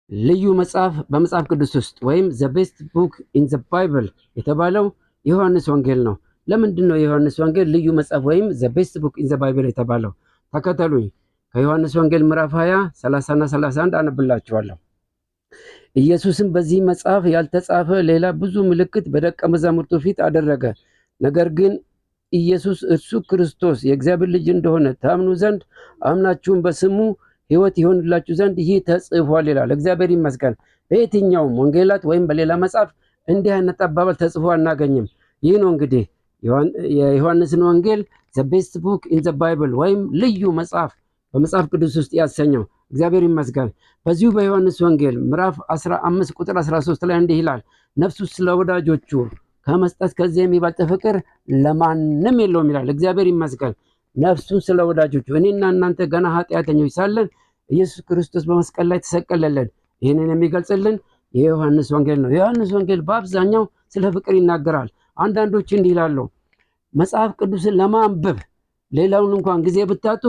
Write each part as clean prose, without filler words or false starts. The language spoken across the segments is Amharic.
ልዩ መጽሐፍ በመጽሐፍ ቅዱስ ውስጥ ወይም ዘ ቤስት ቡክ ኢን ዘ ባይብል የተባለው የዮሐንስ ወንጌል ነው። ለምንድን ነው የዮሐንስ ወንጌል ልዩ መጽሐፍ ወይም ዘ ቤስት ቡክ ኢን ዘ ባይብል የተባለው? ተከተሉኝ። ከዮሐንስ ወንጌል ምዕራፍ 20 30 እና 31 አነብላችኋለሁ። ኢየሱስም በዚህ መጽሐፍ ያልተጻፈ ሌላ ብዙ ምልክት በደቀ መዛሙርቱ ፊት አደረገ። ነገር ግን ኢየሱስ እርሱ ክርስቶስ የእግዚአብሔር ልጅ እንደሆነ ታምኑ ዘንድ አምናችሁም በስሙ ሕይወት ይሆንላችሁ ዘንድ ይህ ተጽፏል ይላል። እግዚአብሔር ይመስገን። በየትኛውም ወንጌላት ወይም በሌላ መጽሐፍ እንዲህ አይነት አባባል ተጽፎ አናገኝም። ይህ ነው እንግዲህ የዮሐንስን ወንጌል ዘ ቤስት ቡክ ኢን ዘ ባይብል ወይም ልዩ መጽሐፍ በመጽሐፍ ቅዱስ ውስጥ ያሰኘው። እግዚአብሔር ይመስገን። በዚሁ በዮሐንስ ወንጌል ምዕራፍ 15 ቁጥር 13 ላይ እንዲህ ይላል፣ ነፍሱ ስለ ወዳጆቹ ከመስጠት ከዚህ የሚበልጥ ፍቅር ለማንም የለውም ይላል። እግዚአብሔር ይመስገን። ነፍሱን ስለ ወዳጆቹ እኔና እናንተ ገና ኃጢአተኞች ሳለን ኢየሱስ ክርስቶስ በመስቀል ላይ ተሰቀለልን። ይህንን የሚገልጽልን የዮሐንስ ወንጌል ነው። የዮሐንስ ወንጌል በአብዛኛው ስለ ፍቅር ይናገራል። አንዳንዶች እንዲህ ይላሉ፣ መጽሐፍ ቅዱስን ለማንበብ ሌላውን እንኳን ጊዜ ብታጡ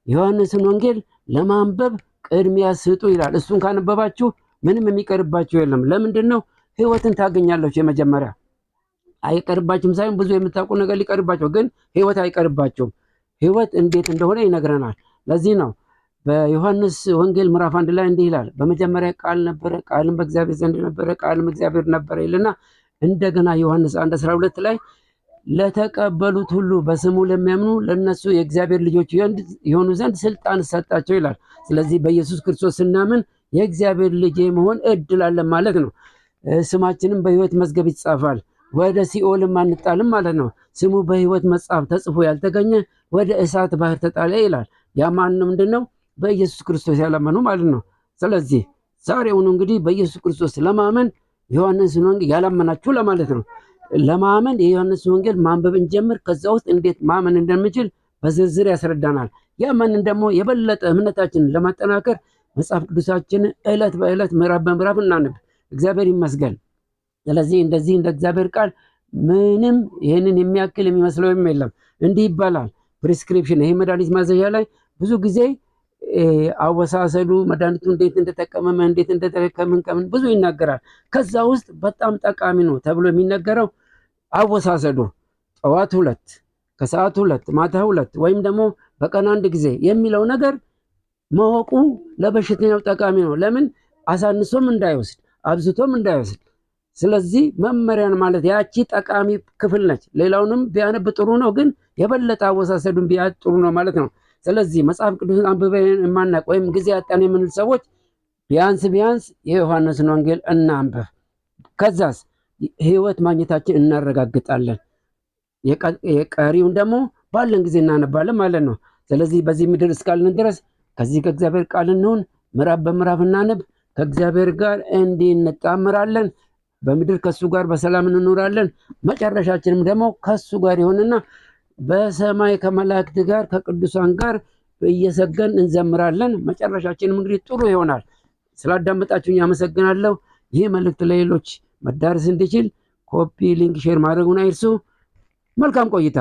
የዮሐንስን ወንጌል ለማንበብ ቅድሚያ ስጡ ይላል። እሱን ካነበባችሁ ምንም የሚቀርባችሁ የለም። ለምንድን ነው? ህይወትን ታገኛላችሁ። የመጀመሪያ አይቀርባችሁም ሳይሆን ብዙ የምታውቁ ነገር ሊቀርባቸው፣ ግን ህይወት አይቀርባቸውም። ህይወት እንዴት እንደሆነ ይነግረናል። ለዚህ ነው በዮሐንስ ወንጌል ምዕራፍ 1 ላይ እንዲህ ይላል፣ በመጀመሪያ ቃል ነበረ፣ ቃልም በእግዚአብሔር ዘንድ ነበረ፣ ቃልም እግዚአብሔር ነበረ ይልና እንደገና ዮሐንስ 1:12 ላይ ለተቀበሉት ሁሉ በስሙ ለሚያምኑ ለነሱ የእግዚአብሔር ልጆች የሆኑ ዘንድ ስልጣን ሰጣቸው ይላል። ስለዚህ በኢየሱስ ክርስቶስ ስናምን የእግዚአብሔር ልጅ መሆን እድል አለን ማለት ነው። ስማችንም በህይወት መዝገብ ይጻፋል፣ ወደ ሲኦልም አንጣልም ማለት ነው። ስሙ በህይወት መጽሐፍ ተጽፎ ያልተገኘ ወደ እሳት ባህር ተጣለ ይላል። ያ ማን ነው? ምንድነው? በኢየሱስ ክርስቶስ ያላመኑ ማለት ነው። ስለዚህ ዛሬውኑ እንግዲህ በኢየሱስ ክርስቶስ ለማመን ዮሐንስን ወንጌል ያላመናችሁ ለማለት ነው። ለማመን የዮሐንስ ወንጌል ማንበብ እንጀምር። ከዛ ውስጥ እንዴት ማመን እንደምንችል በዝርዝር ያስረዳናል። ያመንን ደግሞ የበለጠ እምነታችንን ለማጠናከር መጽሐፍ ቅዱሳችንን ዕለት በዕለት ምዕራፍ በምዕራፍ እናንብ። እግዚአብሔር ይመስገን። ስለዚህ እንደዚህ እንደ እግዚአብሔር ቃል ምንም ይህንን የሚያክል የሚመስለው የለም። እንዲህ ይባላል ፕሪስክሪፕሽን፣ ይሄ መድኃኒት ማዘዣ ላይ ብዙ ጊዜ አወሳሰሉ መድኃኒቱ እንዴት እንደተቀመመ እንዴት እንደተከምን ከምን ብዙ ይናገራል። ከዛ ውስጥ በጣም ጠቃሚ ነው ተብሎ የሚነገረው አወሳሰዱ ጠዋት 2 ከሰዓት 2 ማታ 2 ወይም ደግሞ በቀን 1 ጊዜ የሚለው ነገር ማወቁ ለበሽተኛው ጠቃሚ ነው። ለምን? አሳንሶም እንዳይወስድ አብዝቶም እንዳይወስድ። ስለዚህ መመሪያን ማለት ያቺ ጠቃሚ ክፍል ነች። ሌላውንም ቢያነብ ጥሩ ነው፣ ግን የበለጠ አወሳሰዱን ቢያጥ ጥሩ ነው ማለት ነው። ስለዚህ መጽሐፍ ቅዱስን አንብበን የማናውቅ ወይም ጊዜ ያጣን የምንል ሰዎች ቢያንስ የዮሐንስን ወንጌል እናንብብ። ከዛስ ህይወት ማግኘታችን እናረጋግጣለን። የቀሪውን ደግሞ ባለን ጊዜ እናነባለን ማለት ነው። ስለዚህ በዚህ ምድር እስካለን ድረስ ከዚህ ከእግዚአብሔር ቃል እንሁን፣ ምዕራፍ በምዕራፍ እናነብ፣ ከእግዚአብሔር ጋር እንዲህ እንጣምራለን። በምድር ከሱ ጋር በሰላም እንኖራለን። መጨረሻችንም ደግሞ ከሱ ጋር ይሆንና በሰማይ ከመላእክት ጋር ከቅዱሳን ጋር እየሰገን እንዘምራለን። መጨረሻችንም እንግዲህ ጥሩ ይሆናል። ስላዳመጣችሁኝ አመሰግናለሁ። ይህ መልእክት ለሌሎች መዳረስ እንዲችል ኮፒ ሊንክ ሼር ማድረጉን አይርሱ። መልካም ቆይታ።